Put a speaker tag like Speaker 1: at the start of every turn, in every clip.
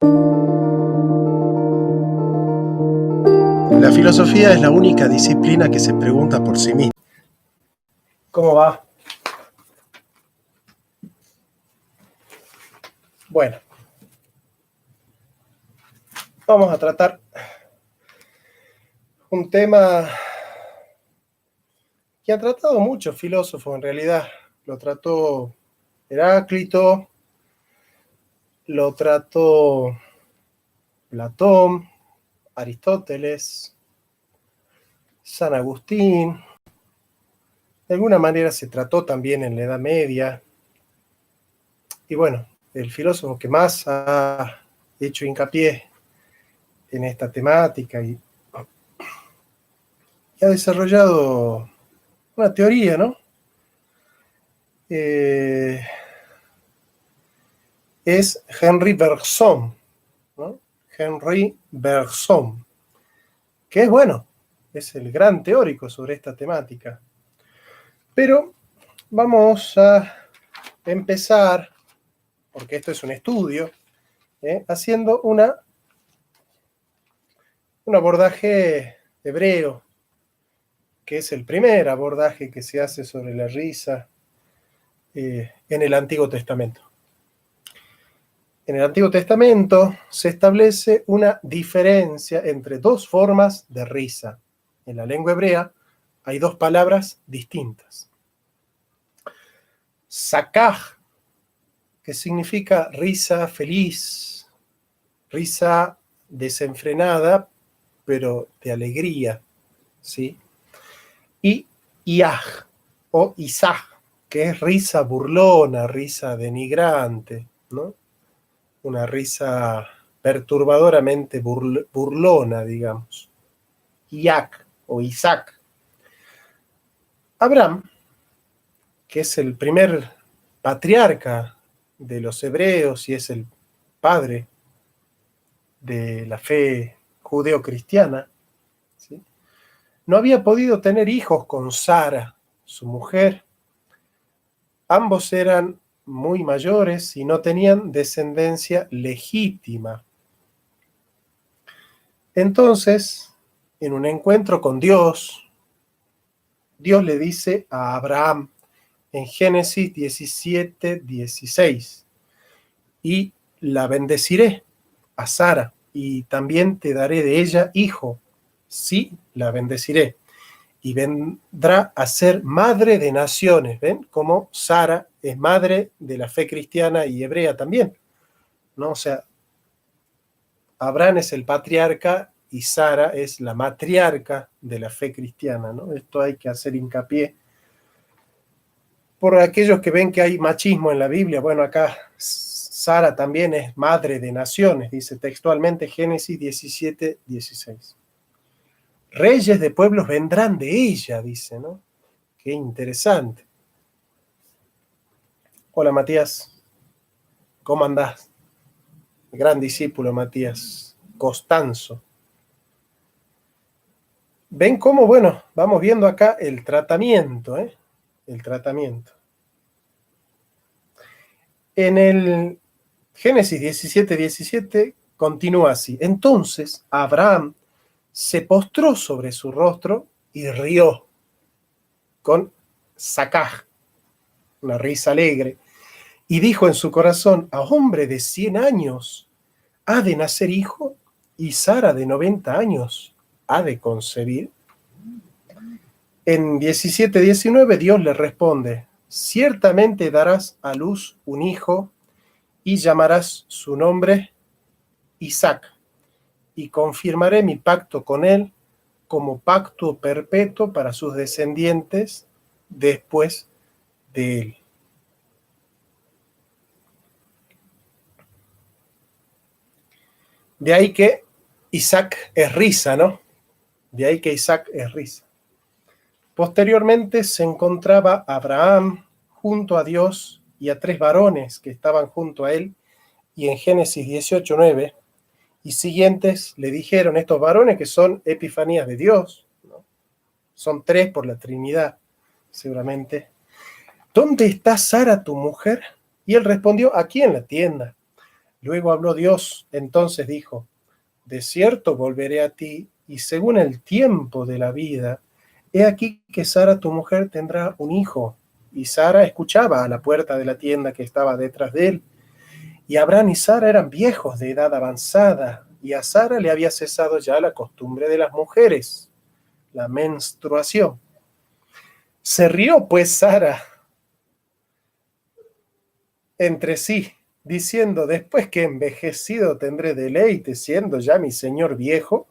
Speaker 1: La filosofía es la única disciplina que se pregunta por sí misma. ¿Cómo va? Bueno, vamos a tratar un tema que ha tratado muchos filósofos en realidad. Lo trató Heráclito, lo trató Platón, Aristóteles, San Agustín. De alguna manera se trató también en la Edad Media. Y bueno, el filósofo que más ha hecho hincapié en esta temática y ha desarrollado una teoría, ¿no? Es Henri Bergson, ¿no? Henri Bergson, que es bueno, es el gran teórico sobre esta temática. Pero vamos a empezar, porque esto es un estudio, haciendo un abordaje hebreo, que es el primer abordaje que se hace sobre la risa en el Antiguo Testamento. En el Antiguo Testamento se establece una diferencia entre dos formas de risa. En la lengua hebrea hay dos palabras distintas. Sakaj, que significa risa feliz, risa desenfrenada, pero de alegría, ¿sí? Y Iaj, o Isaj, que es risa burlona, risa denigrante, ¿no? Una risa perturbadoramente burlona, digamos. Isaac o Isaac. Abraham, que es el primer patriarca de los hebreos y es el padre de la fe judeo-cristiana, ¿sí? No había podido tener hijos con Sara, su mujer. Ambos eran muy mayores y no tenían descendencia legítima. Entonces, en un encuentro con Dios, Dios le dice a Abraham en Génesis 17:16, y la bendeciré a Sara, y también te daré de ella hijo, sí, la bendeciré, y vendrá a ser madre de naciones. ¿Ven? Como Sara es madre de la fe cristiana y hebrea también, ¿no? O sea, Abraham es el patriarca y Sara es la matriarca de la fe cristiana, ¿no? Esto hay que hacer hincapié. Por aquellos que ven que hay machismo en la Biblia, bueno, acá Sara también es madre de naciones, dice textualmente Génesis 17:16. Reyes de pueblos vendrán de ella, dice, ¿no? Qué interesante. Hola, Matías. ¿Cómo andás? Gran discípulo, Matías Costanzo. Ven cómo, bueno, vamos viendo acá el tratamiento, ¿eh? El tratamiento. En el Génesis 17:17 continúa así. Entonces Abraham se postró sobre su rostro y rió con sakaj, una risa alegre, y dijo en su corazón: a hombre de 100 años ha de nacer hijo, y Sara de 90 años ha de concebir. En 17:19 Dios le responde: ciertamente darás a luz un hijo y llamarás su nombre Isaac, y confirmaré mi pacto con él como pacto perpetuo para sus descendientes después de él. De ahí que Isaac es risa, ¿no? De ahí que Isaac es risa. Posteriormente se encontraba Abraham junto a Dios y a 3 varones que estaban junto a él, y en Génesis 18:9 y siguientes le dijeron, estos varones que son epifanías de Dios, ¿no? Son 3 por la Trinidad, seguramente. ¿Dónde está Sara, tu mujer? Y él respondió, aquí en la tienda. Luego habló Dios, entonces dijo: de cierto volveré a ti, y según el tiempo de la vida, he aquí que Sara tu mujer tendrá un hijo. Y Sara escuchaba a la puerta de la tienda que estaba detrás de él. Y Abraham y Sara eran viejos de edad avanzada, y a Sara le había cesado ya la costumbre de las mujeres, la menstruación. Se rió pues Sara entre sí, diciendo: después que envejecido tendré deleite, siendo ya mi señor viejo.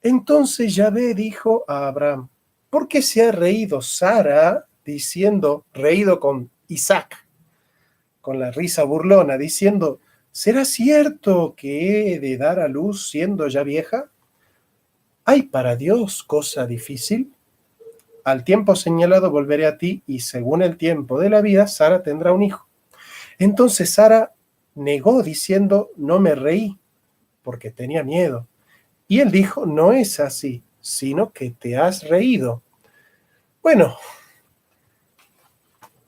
Speaker 1: Entonces Yahvé dijo a Abraham: ¿por qué se ha reído Sara, diciendo, reído con Isaac, con la risa burlona, diciendo: ¿será cierto que he de dar a luz siendo ya vieja? ¿Hay para Dios cosa difícil? Al tiempo señalado volveré a ti, y según el tiempo de la vida, Sara tendrá un hijo. Entonces Sara negó, diciendo: no me reí, porque tenía miedo. Y él dijo: no es así, sino que te has reído. Bueno,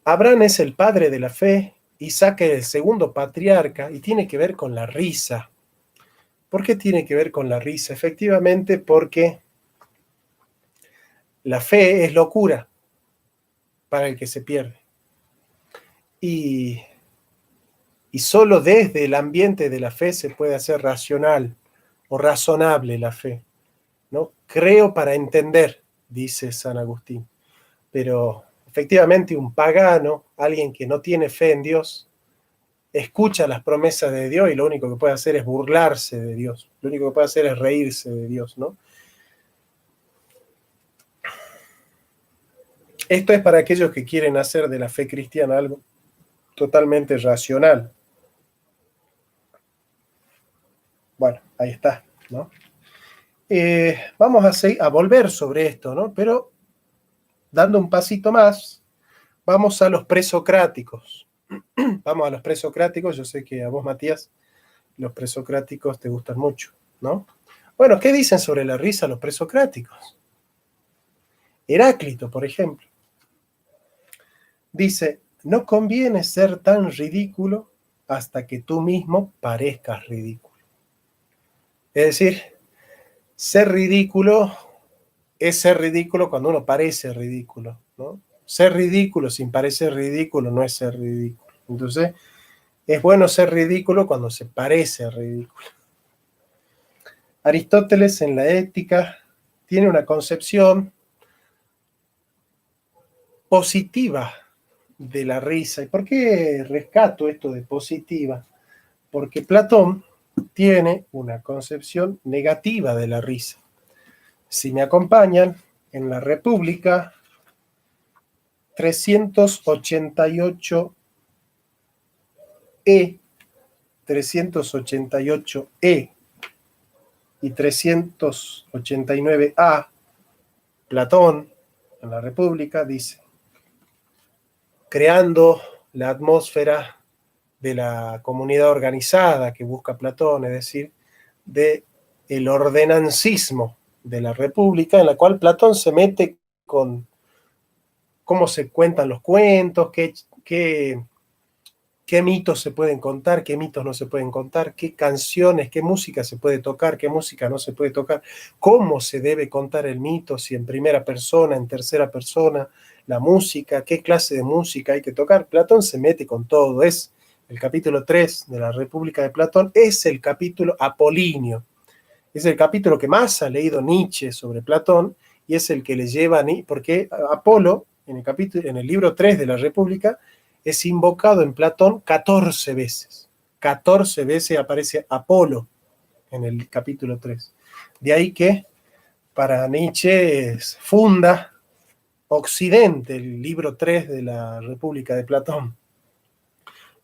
Speaker 1: Abraham es el padre de la fe, Isaac es el segundo patriarca, y tiene que ver con la risa. ¿Por qué tiene que ver con la risa? Efectivamente, porque la fe es locura para el que se pierde. Y solo desde el ambiente de la fe se puede hacer racional o razonable la fe, ¿no? Creo para entender, dice San Agustín. Pero efectivamente un pagano, alguien que no tiene fe en Dios, escucha las promesas de Dios y lo único que puede hacer es burlarse de Dios. Lo único que puede hacer es reírse de Dios, ¿no? Esto es para aquellos que quieren hacer de la fe cristiana algo totalmente racional. Bueno, ahí está, ¿no? Vamos a volver sobre esto, ¿no? Pero dando un pasito más, vamos a los presocráticos. Vamos a los presocráticos. Yo sé que a vos, Matías, los presocráticos te gustan mucho, ¿no? Bueno, ¿qué dicen sobre la risa los presocráticos? Heráclito, por ejemplo, dice: no conviene ser tan ridículo hasta que tú mismo parezcas ridículo. Es decir, ser ridículo es ser ridículo cuando uno parece ridículo, ¿no? Ser ridículo sin parecer ridículo no es ser ridículo. Entonces, es bueno ser ridículo cuando se parece ridículo. Aristóteles en la Ética tiene una concepción positiva de la risa. ¿Y por qué rescato esto de positiva? Porque Platón tiene una concepción negativa de la risa. Si me acompañan, en la República 388E, 388E y 389A, Platón en la República dice: creando la atmósfera de la comunidad organizada que busca Platón, es decir, de el ordenancismo de la República, en la cual Platón se mete con cómo se cuentan los cuentos, qué mitos se pueden contar, qué mitos no se pueden contar, qué canciones, qué música se puede tocar, qué música no se puede tocar, cómo se debe contar el mito, si en primera persona, en tercera persona, la música, qué clase de música hay que tocar. Platón se mete con todo. Es el capítulo 3 de la República de Platón, es el capítulo apolíneo. Es el capítulo que más ha leído Nietzsche sobre Platón y es el que le lleva a Nietzsche, porque Apolo, en el libro 3 de la República, es invocado en Platón 14 veces. 14 veces aparece Apolo en el capítulo 3. De ahí que para Nietzsche funda Occidente, el libro 3 de la República de Platón.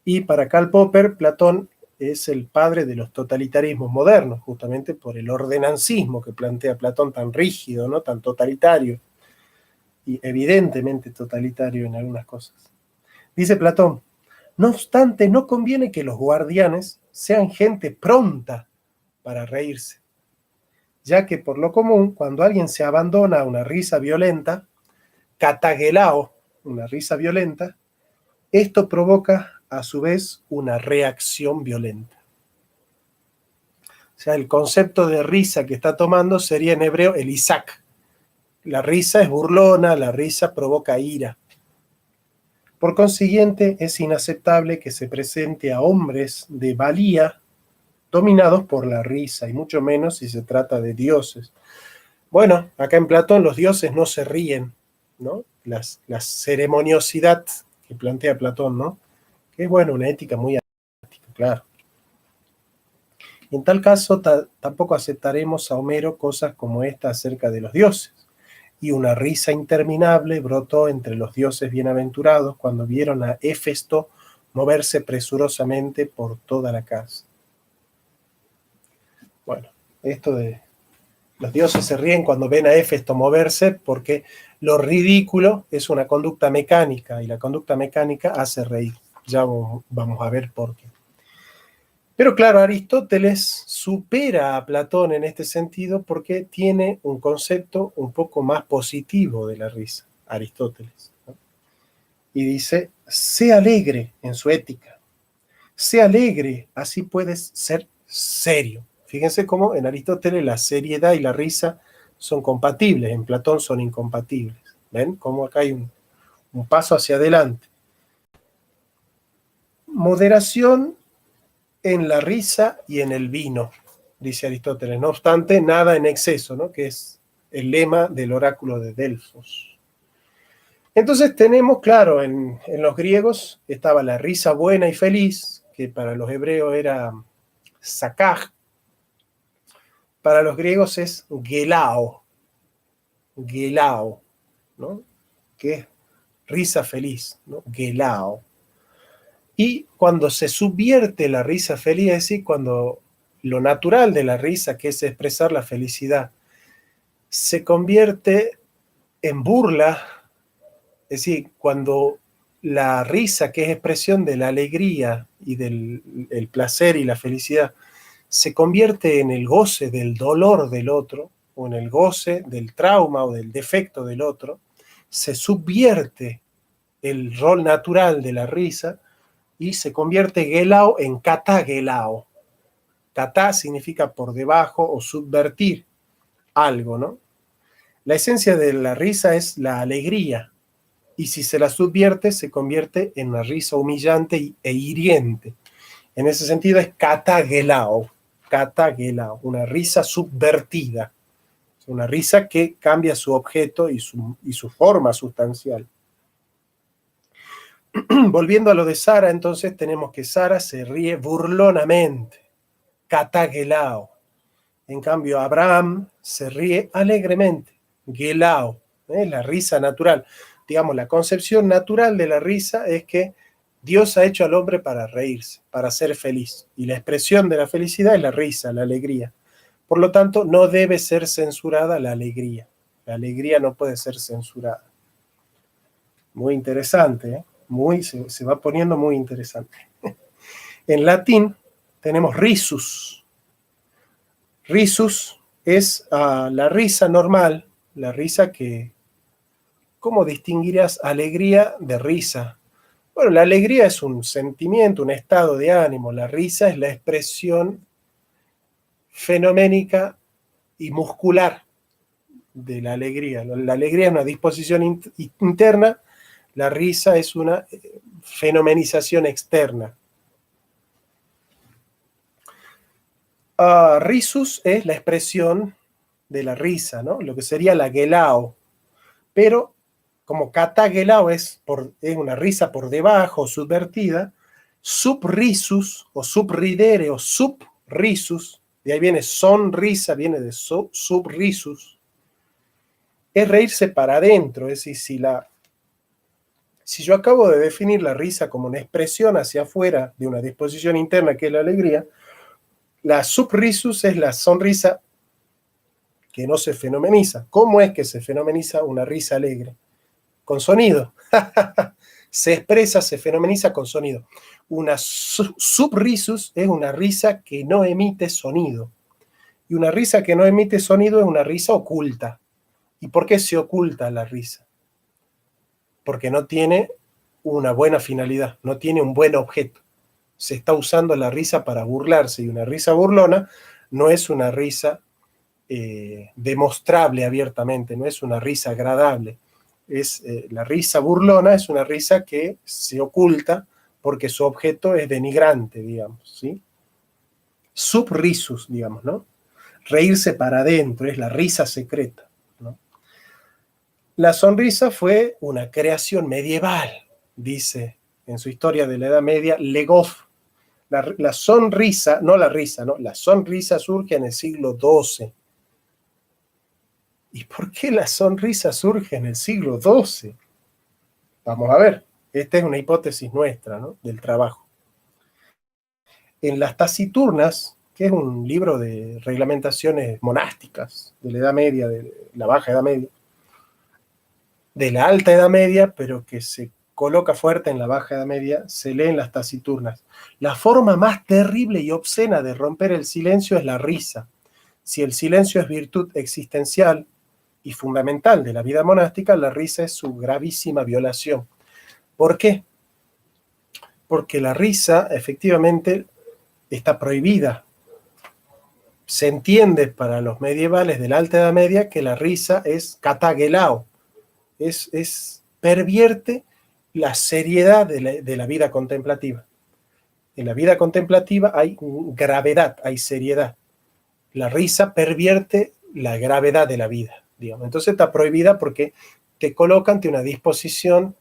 Speaker 1: Y para Karl Popper, Platón es el padre de los totalitarismos modernos, justamente por el ordenancismo que plantea Platón, tan rígido, ¿no? Tan totalitario, y evidentemente totalitario en algunas cosas. Dice Platón: no obstante, no conviene que los guardianes sean gente pronta para reírse, ya que por lo común, cuando alguien se abandona a una risa violenta, cataguelao, una risa violenta, esto provoca a su vez, una reacción violenta. O sea, el concepto de risa que está tomando sería en hebreo el Isaac. La risa es burlona, la risa provoca ira. Por consiguiente, es inaceptable que se presente a hombres de valía dominados por la risa, y mucho menos si se trata de dioses. Bueno, acá en Platón los dioses no se ríen, ¿no? La ceremoniosidad que plantea Platón, ¿no? Que es, bueno, una ética muy artística, claro. Y en tal caso, tampoco aceptaremos a Homero cosas como esta acerca de los dioses. Y una risa interminable brotó entre los dioses bienaventurados cuando vieron a Hefesto moverse presurosamente por toda la casa. Bueno, esto de los dioses se ríen cuando ven a Hefesto moverse porque lo ridículo es una conducta mecánica y la conducta mecánica hace reír. Ya vamos a ver por qué. Pero claro, Aristóteles supera a Platón en este sentido porque tiene un concepto un poco más positivo de la risa, Aristóteles, ¿no? Y dice, sé alegre en su ética, sé alegre, así puedes ser serio. Fíjense cómo en Aristóteles la seriedad y la risa son compatibles, en Platón son incompatibles. ¿Ven? Cómo acá hay un paso hacia adelante. Moderación en la risa y en el vino, dice Aristóteles. No obstante, nada en exceso, ¿no? Que es el lema del oráculo de Delfos. Entonces tenemos, claro, en los griegos estaba la risa buena y feliz, que para los hebreos era sakaj. Para los griegos es gelao, ¿no? Que es risa feliz, ¿no? Gelao. Y cuando se subvierte la risa feliz, es decir, cuando lo natural de la risa, que es expresar la felicidad, se convierte en burla, es decir, cuando la risa, que es expresión de la alegría y del placer y la felicidad, se convierte en el goce del dolor del otro, o en el goce del trauma o del defecto del otro, se subvierte el rol natural de la risa y se convierte gelao en katagelao. Kata significa por debajo o subvertir algo, ¿no? La esencia de la risa es la alegría, y si se la subvierte, se convierte en una risa humillante e hiriente. En ese sentido es katagelao, una risa subvertida, una risa que cambia su objeto y su forma sustancial. Volviendo a lo de Sara, entonces tenemos que Sara se ríe burlonamente, katagelao. En cambio, Abraham se ríe alegremente, gelao, la risa natural. Digamos, la concepción natural de la risa es que Dios ha hecho al hombre para reírse, para ser feliz. Y la expresión de la felicidad es la risa, la alegría. Por lo tanto, no debe ser censurada la alegría. La alegría no puede ser censurada. Muy interesante, ¿eh? Se va poniendo muy interesante. En latín tenemos risus. Risus es la risa normal, la risa que... ¿Cómo distinguirías alegría de risa? Bueno, la alegría es un sentimiento, un estado de ánimo. La risa es la expresión fenoménica y muscular de la alegría. La alegría es una disposición interna, la risa es una fenomenización externa. Risus es la expresión de la risa, ¿no? Lo que sería la gelao. Pero como katagelao es una risa por debajo, subvertida, subrisus o subridere o subrisus, de ahí viene sonrisa, viene de subrisus, es reírse para adentro. Es decir, si yo acabo de definir la risa como una expresión hacia afuera de una disposición interna que es la alegría, la subrisus es la sonrisa que no se fenomeniza. ¿Cómo es que se fenomeniza una risa alegre? Con sonido. Se expresa, se fenomeniza con sonido. Una subrisus es una risa que no emite sonido. Y una risa que no emite sonido es una risa oculta. ¿Y por qué se oculta la risa? Porque no tiene una buena finalidad, no tiene un buen objeto. Se está usando la risa para burlarse, y una risa burlona no es una risa demostrable abiertamente, no es una risa agradable. La risa burlona es una risa que se oculta porque su objeto es denigrante, digamos, ¿sí? Subrisus, digamos, ¿no? Reírse para adentro, es la risa secreta, ¿no? La sonrisa fue una creación medieval, dice en su historia de la Edad Media Le Goff. La sonrisa, no la risa, ¿no? La sonrisa surge en el siglo XII. ¿Y por qué la sonrisa surge en el siglo XII? Vamos a ver. Esta es una hipótesis nuestra, ¿no? Del trabajo. En las Taciturnas, que es un libro de reglamentaciones monásticas de la Edad Media, de la Baja Edad Media, de la Alta Edad Media, pero que se coloca fuerte en la Baja Edad Media, se lee en las Taciturnas. La forma más terrible y obscena de romper el silencio es la risa. Si el silencio es virtud existencial y fundamental de la vida monástica, la risa es su gravísima violación. ¿Por qué? Porque la risa efectivamente está prohibida. Se entiende para los medievales de la Alta Edad Media que la risa es katagelao, pervierte la seriedad de la vida contemplativa. En la vida contemplativa hay gravedad, hay seriedad. La risa pervierte la gravedad de la vida, digamos. Entonces está prohibida porque te coloca ante una disposición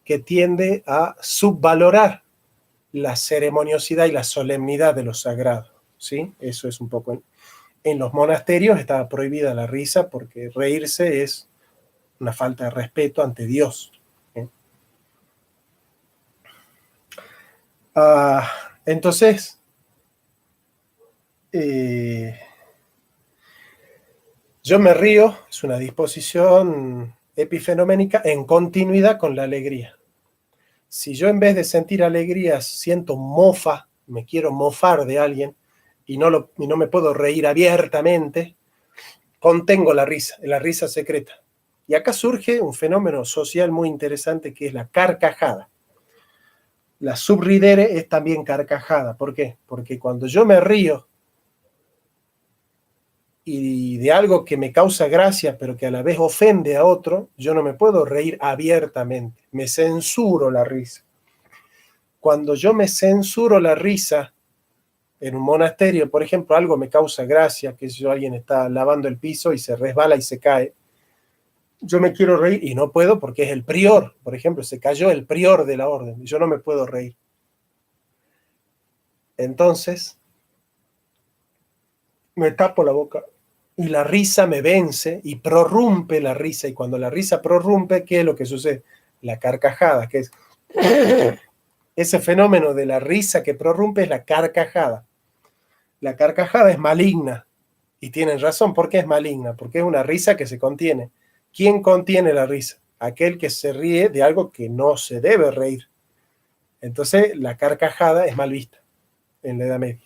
Speaker 1: que tiende a subvalorar la ceremoniosidad y la solemnidad de lo sagrado, ¿sí? Eso es un poco... En los monasterios está prohibida la risa porque reírse es una falta de respeto ante Dios. Entonces, yo me río, es una disposición epifenoménica en continuidad con la alegría. Si yo en vez de sentir alegría siento mofa, me quiero mofar de alguien y no me puedo reír abiertamente, contengo la risa secreta. Y acá surge un fenómeno social muy interesante que es la carcajada. La subridere es también carcajada. ¿Por qué? Porque cuando yo me río y de algo que me causa gracia, pero que a la vez ofende a otro, yo no me puedo reír abiertamente. Me censuro la risa. Cuando yo me censuro la risa en un monasterio, por ejemplo, algo me causa gracia, que si alguien está lavando el piso y se resbala y se cae, yo me quiero reír y no puedo porque es el prior, por ejemplo, se cayó el prior de la orden, y yo no me puedo reír. Entonces, me tapo la boca y la risa me vence y prorrumpe la risa. Y cuando la risa prorrumpe, ¿qué es lo que sucede? La carcajada, que es ese fenómeno de la risa que prorrumpe es la carcajada. La carcajada es maligna y tienen razón. ¿Por qué es maligna? Porque es una risa que se contiene. ¿Quién contiene la risa? Aquel que se ríe de algo que no se debe reír. Entonces, la carcajada es mal vista en la Edad Media.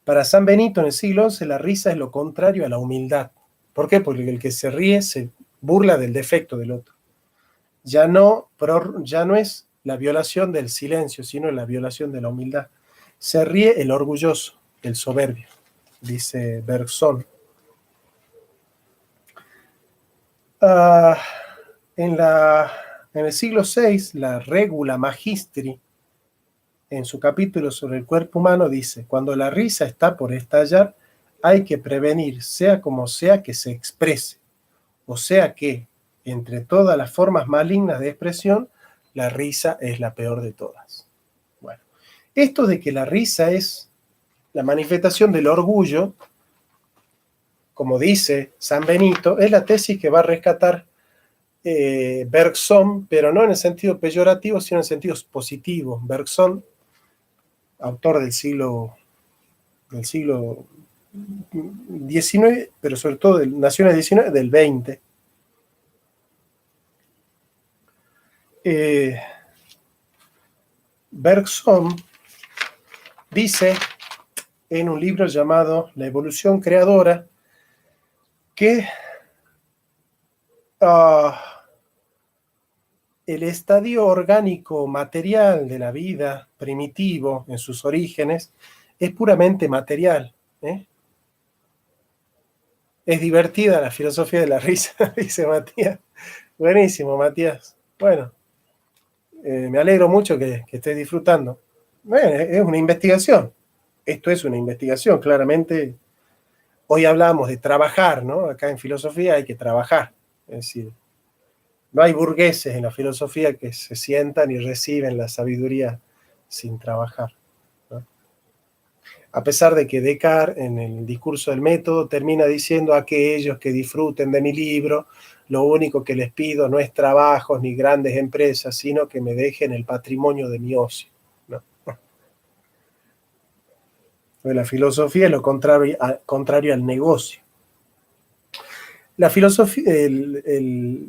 Speaker 1: Para San Benito en el siglo XI, la risa es lo contrario a la humildad. ¿Por qué? Porque el que se ríe se burla del defecto del otro. Ya no es la violación del silencio, sino la violación de la humildad. Se ríe el orgulloso, el soberbio, dice Bergson. En el siglo VI, la Regula Magistri, en su capítulo sobre el cuerpo humano, dice: cuando la risa está por estallar, hay que prevenir, sea como sea que se exprese. O sea que, entre todas las formas malignas de expresión, la risa es la peor de todas. Bueno, esto de que la risa es la manifestación del orgullo, como dice San Benito, es la tesis que va a rescatar Bergson, pero no en el sentido peyorativo, sino en el sentido positivo. Bergson, autor del siglo XIX, pero sobre todo nació en el XIX, del XX. Bergson dice en un libro llamado La evolución creadora que el estadio orgánico material de la vida, primitivo en sus orígenes, es puramente material. Es divertida la filosofía de la risa, dice Matías. Buenísimo, Matías. Bueno, me alegro mucho que estés disfrutando. Bueno, es una investigación. Esto es una investigación, claramente. Hoy hablamos de trabajar, ¿no? Acá en filosofía hay que trabajar. Es decir, no hay burgueses en la filosofía que se sientan y reciben la sabiduría sin trabajar, ¿no? A pesar de que Descartes, en el discurso del método, termina diciendo a aquellos que disfruten de mi libro, lo único que les pido no es trabajos ni grandes empresas, sino que me dejen el patrimonio de mi ocio, ¿no? La filosofía es lo contrario al negocio. La filosofía,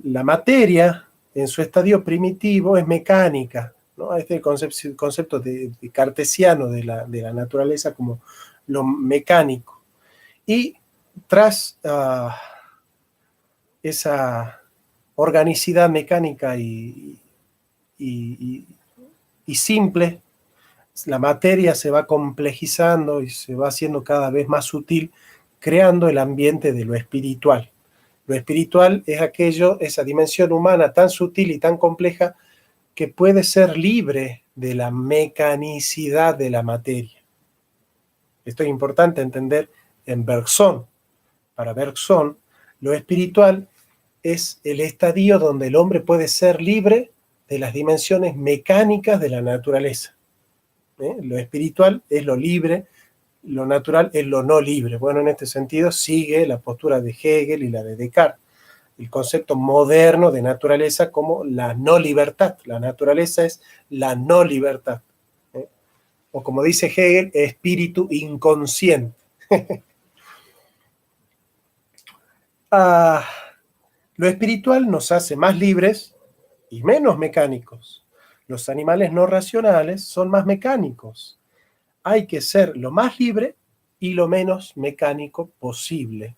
Speaker 1: la materia en su estadio primitivo es mecánica, ¿no? Este concepto de cartesiano de la naturaleza como lo mecánico. Y tras esa organicidad mecánica y simple, la materia se va complejizando y se va haciendo cada vez más sutil, creando el ambiente de lo espiritual. Lo espiritual es aquello, esa dimensión humana tan sutil y tan compleja que puede ser libre de la mecanicidad de la materia. Esto es importante entender en Bergson. Para Bergson, lo espiritual es el estadio donde el hombre puede ser libre de las dimensiones mecánicas de la naturaleza. Lo espiritual es lo libre, lo natural es lo no libre. Bueno, en este sentido sigue la postura de Hegel y la de Descartes, el concepto moderno de naturaleza como la no libertad. La naturaleza es la no libertad. O como dice Hegel, espíritu inconsciente. Lo espiritual nos hace más libres y menos mecánicos. Los animales no racionales son más mecánicos. Hay que ser lo más libre y lo menos mecánico posible,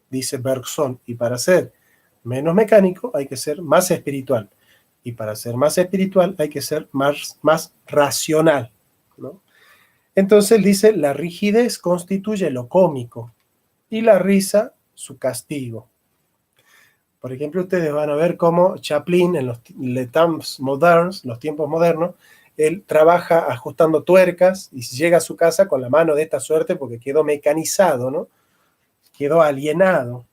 Speaker 1: dice Bergson. Y para ser menos mecánico hay que ser más espiritual. Y para ser más espiritual hay que ser más racional, ¿no? Entonces él dice, la rigidez constituye lo cómico y la risa su castigo. Por ejemplo, ustedes van a ver cómo Chaplin en los temps moderns, los tiempos modernos, él trabaja ajustando tuercas y llega a su casa con la mano de esta suerte porque quedó mecanizado, ¿no? Quedó alienado.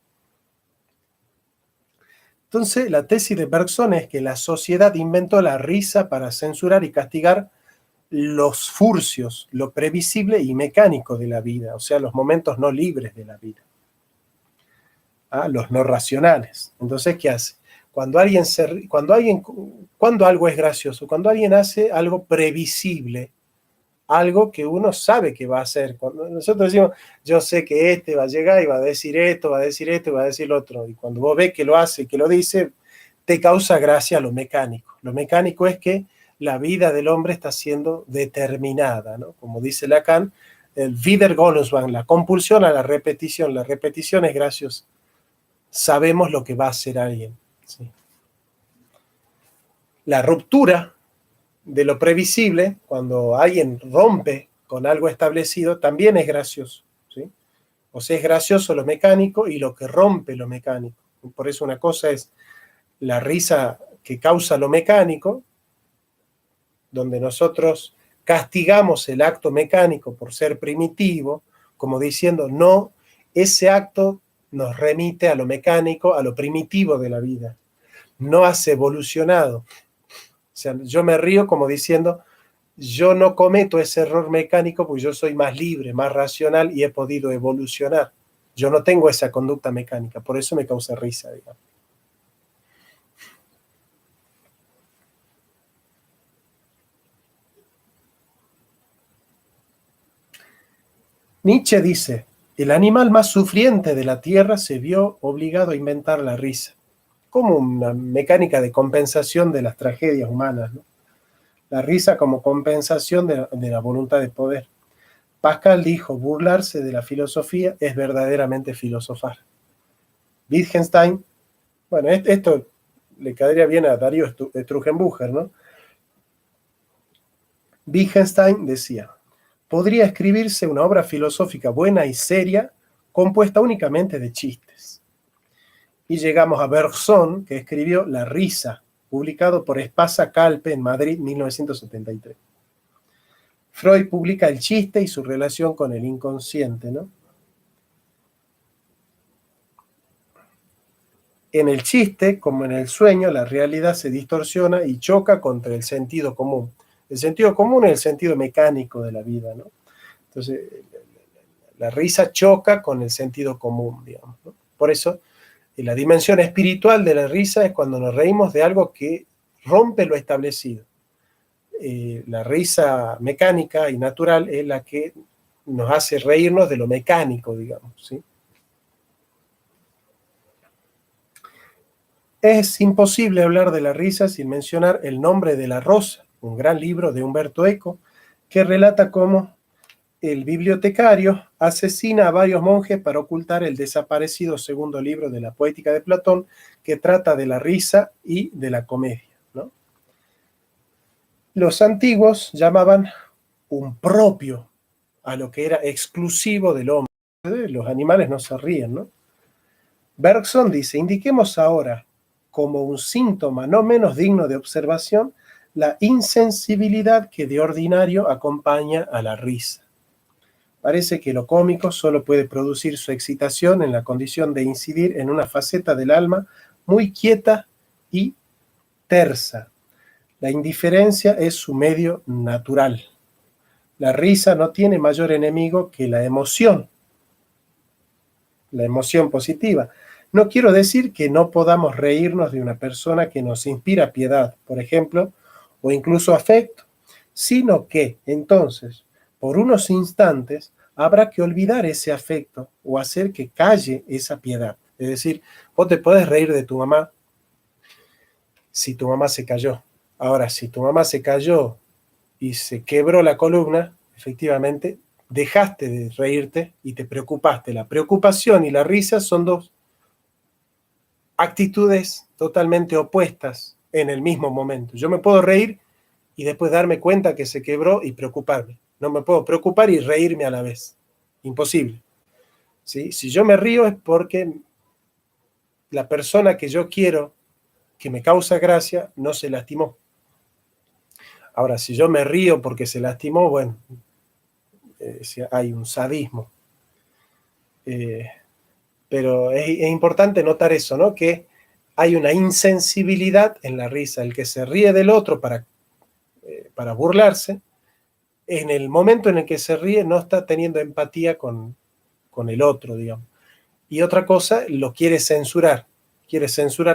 Speaker 1: Entonces, la tesis de Bergson es que la sociedad inventó la risa para censurar y castigar los furcios, lo previsible y mecánico de la vida, o sea, los momentos no libres de la vida. Los no racionales. Entonces, ¿qué hace? Cuando algo es gracioso, cuando alguien hace algo previsible, algo que uno sabe que va a hacer. Cuando nosotros decimos, yo sé que este va a llegar y va a decir esto, va a decir esto y va a decir lo otro, y cuando vos ves que lo hace, que lo dice, te causa gracia lo mecánico. Lo mecánico es que la vida del hombre está siendo determinada, ¿no? Como dice Lacan, el Wiederholungswahn, la compulsión a la repetición es graciosa. Sabemos lo que va a hacer alguien, ¿sí? La ruptura de lo previsible, cuando alguien rompe con algo establecido, también es gracioso, ¿sí? O sea, es gracioso lo mecánico y lo que rompe lo mecánico. Por eso una cosa es la risa que causa lo mecánico, donde nosotros castigamos el acto mecánico por ser primitivo, como diciendo, no, ese acto nos remite a lo mecánico, a lo primitivo de la vida. No has evolucionado. O sea, yo me río como diciendo, yo no cometo ese error mecánico porque yo soy más libre, más racional y he podido evolucionar. Yo no tengo esa conducta mecánica, por eso me causa risa, digamos. Nietzsche dice, el animal más sufriente de la Tierra se vio obligado a inventar la risa, como una mecánica de compensación de las tragedias humanas, ¿no? La risa como compensación de la voluntad de poder. Pascal dijo, burlarse de la filosofía es verdaderamente filosofar. Wittgenstein, bueno, esto le caería bien a Darío Strugenbucher, ¿no? Wittgenstein decía: podría escribirse una obra filosófica buena y seria, compuesta únicamente de chistes. Y llegamos a Bergson, que escribió La risa, publicado por Espasa Calpe en Madrid, 1973. Freud publica El chiste y su relación con el inconsciente, ¿no? En el chiste, como en el sueño, la realidad se distorsiona y choca contra el sentido común. El sentido común es el sentido mecánico de la vida, ¿no? Entonces, la risa choca con el sentido común, digamos, ¿no? Por eso, la dimensión espiritual de la risa es cuando nos reímos de algo que rompe lo establecido. La risa mecánica y natural es la que nos hace reírnos de lo mecánico, digamos, ¿sí? Es imposible hablar de la risa sin mencionar El nombre de la rosa, un gran libro de Umberto Eco, que relata cómo el bibliotecario asesina a varios monjes para ocultar el desaparecido segundo libro de la Poética de Platón, que trata de la risa y de la comedia, ¿no? Los antiguos llamaban un propio a lo que era exclusivo del hombre. Los animales no se ríen, ¿no? Bergson dice: indiquemos ahora, como un síntoma no menos digno de observación, la insensibilidad que de ordinario acompaña a la risa. Parece que lo cómico solo puede producir su excitación en la condición de incidir en una faceta del alma muy quieta y tersa. La indiferencia es su medio natural. La risa no tiene mayor enemigo que la emoción positiva. No quiero decir que no podamos reírnos de una persona que nos inspira piedad, por ejemplo, o incluso afecto, sino que, entonces, por unos instantes, habrá que olvidar ese afecto o hacer que calle esa piedad. Es decir, vos te podés reír de tu mamá si tu mamá se cayó. Ahora, si tu mamá se cayó y se quebró la columna, efectivamente, dejaste de reírte y te preocupaste. La preocupación y la risa son dos actitudes totalmente opuestas en el mismo momento. Yo me puedo reír y después darme cuenta que se quebró y preocuparme. No me puedo preocupar y reírme a la vez. Imposible. ¿Sí? Si yo me río es porque la persona que yo quiero, que me causa gracia, no se lastimó. Ahora, si yo me río porque se lastimó, bueno, hay un sadismo. Pero es importante notar eso, ¿no? Que hay una insensibilidad en la risa. El que se ríe del otro para burlarse, en el momento en el que se ríe no está teniendo empatía con el otro, digamos. Y otra cosa, lo quiere censurar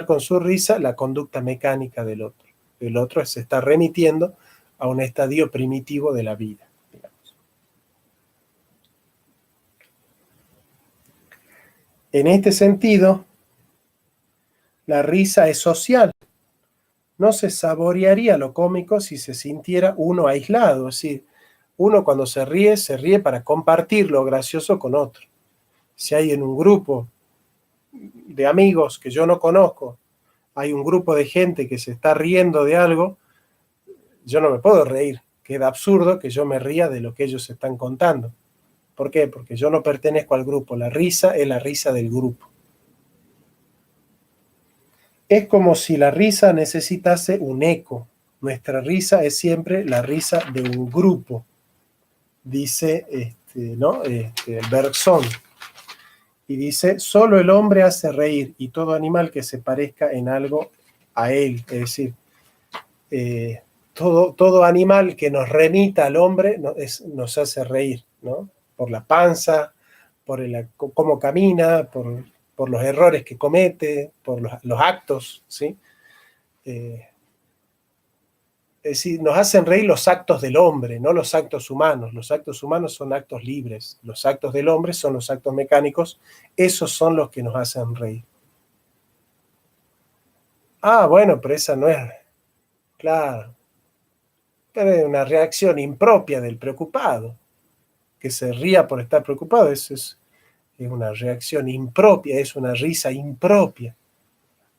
Speaker 1: con su risa la conducta mecánica del otro. El otro se está remitiendo a un estadio primitivo de la vida, digamos. En este sentido, la risa es social. No se saborearía lo cómico si se sintiera uno aislado. Es decir, uno cuando se ríe para compartir lo gracioso con otro. Si hay en un grupo de amigos que yo no conozco, hay un grupo de gente que se está riendo de algo, yo no me puedo reír. Queda absurdo que yo me ría de lo que ellos están contando. ¿Por qué? Porque yo no pertenezco al grupo. La risa es la risa del grupo. Es como si la risa necesitase un eco. Nuestra risa es siempre la risa de un grupo, dice ¿no? Bergson. Y dice: solo el hombre hace reír y todo animal que se parezca en algo a él. Es decir, todo animal que nos remita al hombre nos hace reír, ¿no? Por la panza, por cómo camina, por los errores que comete, por los actos, ¿sí? Es decir, nos hacen reír los actos del hombre, no los actos humanos. Los actos humanos son actos libres. Los actos del hombre son los actos mecánicos. Esos son los que nos hacen reír. Ah, bueno, pero esa no es... Claro. Pero es una reacción impropia del preocupado. Que se ría por estar preocupado, eso es una reacción impropia, es una risa impropia.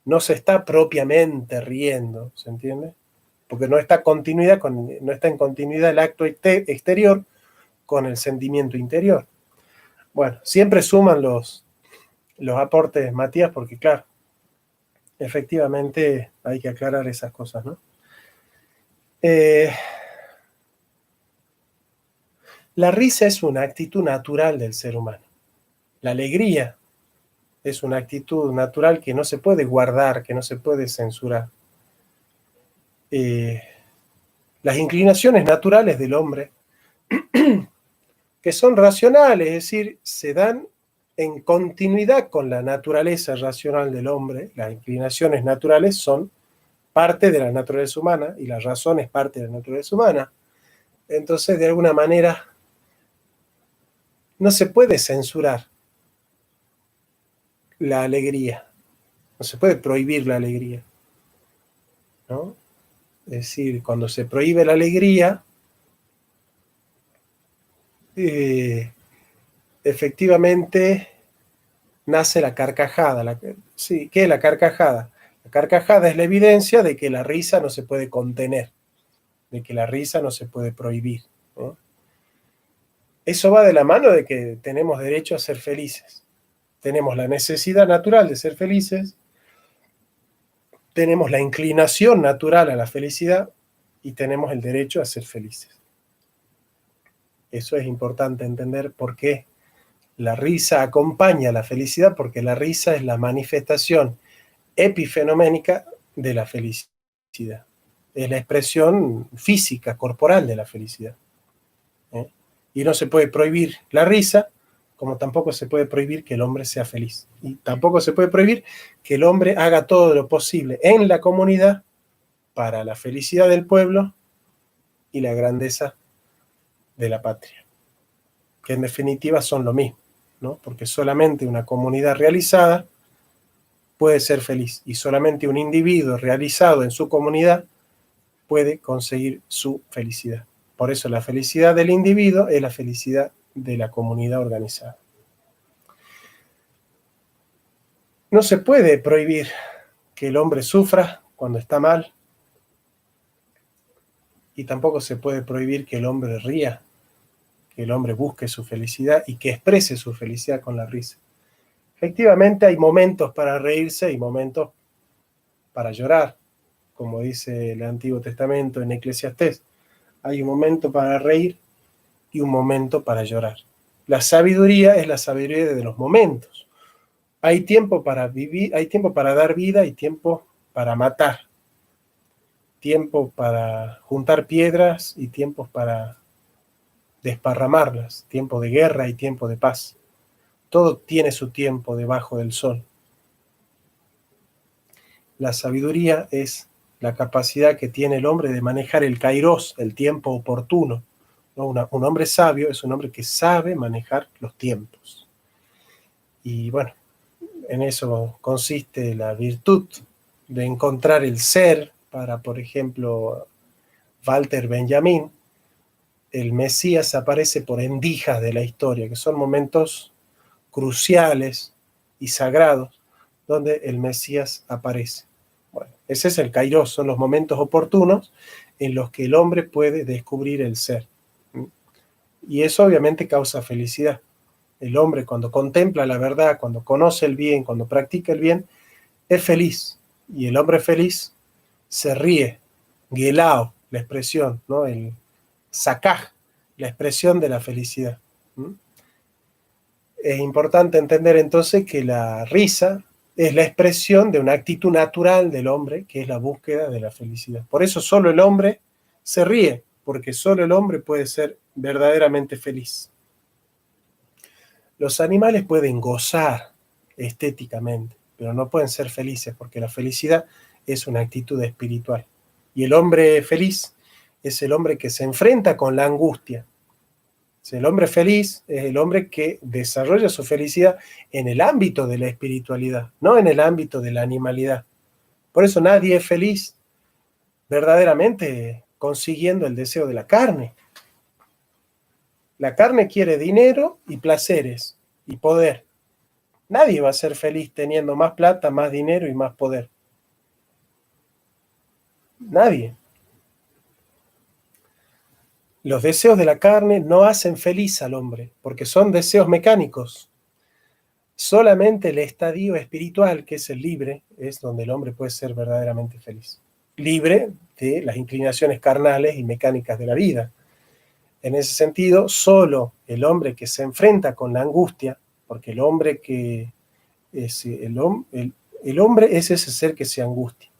Speaker 1: no se está propiamente riendo, ¿se entiende? Porque no está en continuidad el acto exterior con el sentimiento interior. Bueno, siempre suman los aportes, Matías, porque claro, efectivamente hay que aclarar esas cosas, ¿no? La risa es una actitud natural del ser humano. La alegría es una actitud natural que no se puede guardar, que no se puede censurar. Las inclinaciones naturales del hombre, que son racionales, es decir, se dan en continuidad con la naturaleza racional del hombre. Las inclinaciones naturales son parte de la naturaleza humana y la razón es parte de la naturaleza humana. Entonces, de alguna manera, no se puede censurar la alegría, no se puede prohibir la alegría, ¿no? Es decir, cuando se prohíbe la alegría, efectivamente nace la carcajada. Sí, ¿qué es la carcajada? La carcajada es la evidencia de que la risa no se puede contener, de que la risa no se puede prohibir, ¿no? Eso va de la mano de que tenemos derecho a ser felices. Tenemos la necesidad natural de ser felices, tenemos la inclinación natural a la felicidad y tenemos el derecho a ser felices. Eso es importante entender por qué la risa acompaña a la felicidad, porque la risa es la manifestación epifenoménica de la felicidad. Es la expresión física, corporal de la felicidad. Y no se puede prohibir la risa, como tampoco se puede prohibir que el hombre sea feliz. Y tampoco se puede prohibir que el hombre haga todo lo posible en la comunidad para la felicidad del pueblo y la grandeza de la patria, que en definitiva son lo mismo, ¿no? Porque solamente una comunidad realizada puede ser feliz y solamente un individuo realizado en su comunidad puede conseguir su felicidad. Por eso la felicidad del individuo es la felicidad de la comunidad organizada. No se puede prohibir que el hombre sufra cuando está mal y tampoco se puede prohibir que el hombre ría, que el hombre busque su felicidad y que exprese su felicidad con la risa. Efectivamente hay momentos para reírse y momentos para llorar, como dice el Antiguo Testamento en Eclesiastés. Hay un momento para reír y un momento para llorar. La sabiduría es la sabiduría de los momentos. Hay tiempo para vivir, hay tiempo para dar vida y tiempo para matar. Tiempo para juntar piedras y tiempos para desparramarlas. Tiempo de guerra y tiempo de paz. Todo tiene su tiempo debajo del sol. La sabiduría es la capacidad que tiene el hombre de manejar el kairos, el tiempo oportuno. ¿No? Un hombre sabio es un hombre que sabe manejar los tiempos. Y bueno, en eso consiste la virtud de encontrar el ser para, por ejemplo, Walter Benjamin. El Mesías aparece por endijas de la historia, que son momentos cruciales y sagrados donde el Mesías aparece. Bueno, ese es el kairos, son los momentos oportunos en los que el hombre puede descubrir el ser. Y eso obviamente causa felicidad. El hombre cuando contempla la verdad, cuando conoce el bien, cuando practica el bien, es feliz. Y el hombre feliz se ríe. Gelao, la expresión, ¿no? El sakaj, la expresión de la felicidad. Es importante entender entonces que la risa es la expresión de una actitud natural del hombre, que es la búsqueda de la felicidad. Por eso solo el hombre se ríe, porque solo el hombre puede ser verdaderamente feliz. Los animales pueden gozar estéticamente, pero no pueden ser felices, porque la felicidad es una actitud espiritual. Y el hombre feliz es el hombre que se enfrenta con la angustia. El hombre feliz es el hombre que desarrolla su felicidad en el ámbito de la espiritualidad, no en el ámbito de la animalidad. Por eso nadie es feliz verdaderamente consiguiendo el deseo de la carne. La carne quiere dinero y placeres y poder. Nadie va a ser feliz teniendo más plata, más dinero y más poder. Nadie. Los deseos de la carne no hacen feliz al hombre, porque son deseos mecánicos. Solamente el estadio espiritual, que es el libre, es donde el hombre puede ser verdaderamente feliz. Libre de las inclinaciones carnales y mecánicas de la vida. En ese sentido, solo el hombre que se enfrenta con la angustia, porque el hombre que es el hombre es ese ser que se angustia,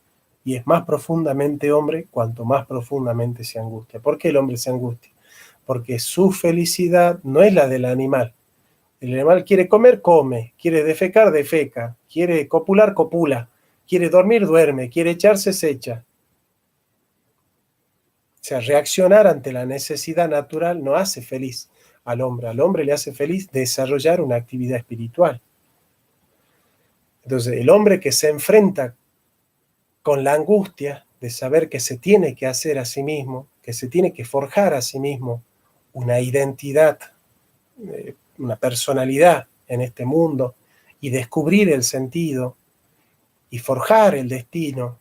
Speaker 1: y es más profundamente hombre cuanto más profundamente se angustia. ¿Por qué el hombre se angustia? Porque su felicidad no es la del animal. El animal quiere comer, come, quiere defecar, defeca, quiere copular, copula, quiere dormir, duerme, quiere echarse, se echa. O sea, reaccionar ante la necesidad natural no hace feliz al hombre le hace feliz desarrollar una actividad espiritual. Entonces, el hombre que se enfrenta con la angustia de saber que se tiene que hacer a sí mismo, que se tiene que forjar a sí mismo una identidad, una personalidad en este mundo, y descubrir el sentido, y forjar el destino,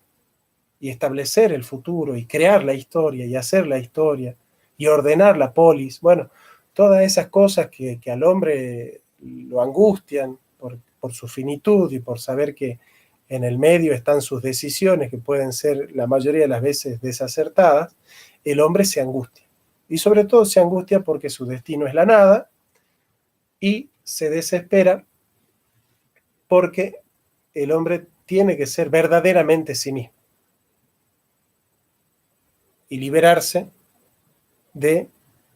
Speaker 1: y establecer el futuro, y crear la historia, y hacer la historia, y ordenar la polis. Bueno, todas esas cosas que al hombre lo angustian por su finitud y por saber que en el medio están sus decisiones, que pueden ser la mayoría de las veces desacertadas, el hombre se angustia. Y sobre todo se angustia porque su destino es la nada, y se desespera porque el hombre tiene que ser verdaderamente sí mismo y liberarse de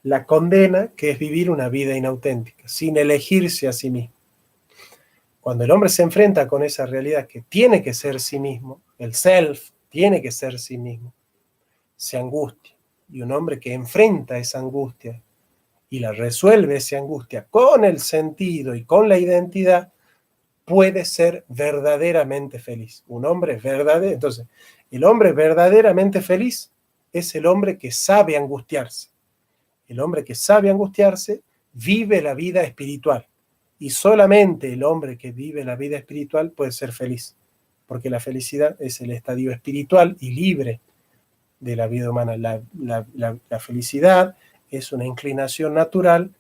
Speaker 1: la condena que es vivir una vida inauténtica, sin elegirse a sí mismo. Cuando el hombre se enfrenta con esa realidad que tiene que ser sí mismo, el self tiene que ser sí mismo, se angustia. Y un hombre que enfrenta esa angustia y la resuelve esa angustia con el sentido y con la identidad, puede ser verdaderamente feliz. Un hombre verdadero. Entonces, el hombre verdaderamente feliz es el hombre que sabe angustiarse. El hombre que sabe angustiarse vive la vida espiritual. Y solamente el hombre que vive la vida espiritual puede ser feliz, porque la felicidad es el estadio espiritual y libre de la vida humana. La felicidad es una inclinación natural,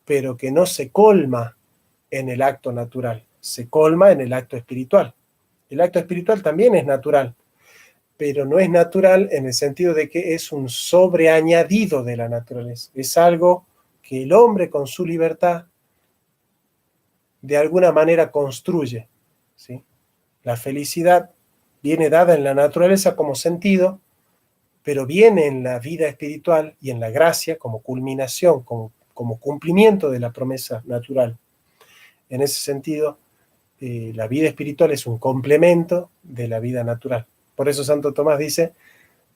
Speaker 1: pero que no se colma en el acto natural, se colma en el acto espiritual. El acto espiritual también es natural, pero no es natural en el sentido de que es un sobreañadido de la naturaleza. Es algo que el hombre con su libertad de alguna manera construye, ¿sí? La felicidad viene dada en la naturaleza como sentido, pero viene en la vida espiritual y en la gracia como culminación, como cumplimiento de la promesa natural. En ese sentido, la vida espiritual es un complemento de la vida natural. Por eso Santo Tomás dice,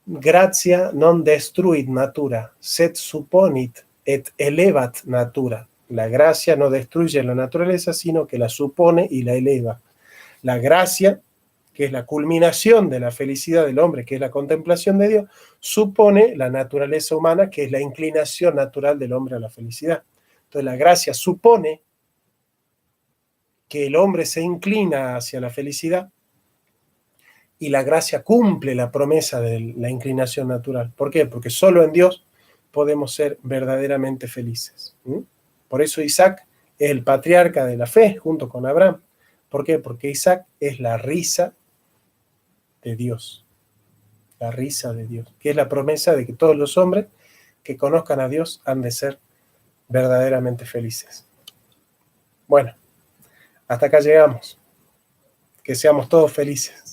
Speaker 1: gratia non destruit natura, sed supponit et elevat natura. La gracia no destruye la naturaleza, sino que la supone y la eleva. La gracia, que es la culminación de la felicidad del hombre, que es la contemplación de Dios, supone la naturaleza humana, que es la inclinación natural del hombre a la felicidad. Entonces la gracia supone que el hombre se inclina hacia la felicidad, y la gracia cumple la promesa de la inclinación natural. ¿Por qué? Porque solo en Dios podemos ser verdaderamente felices. Por eso Isaac es el patriarca de la fe junto con Abraham. ¿Por qué? Porque Isaac es la risa de Dios. La risa de Dios, que es la promesa de que todos los hombres que conozcan a Dios han de ser verdaderamente felices. Bueno, hasta acá llegamos. Que seamos todos felices.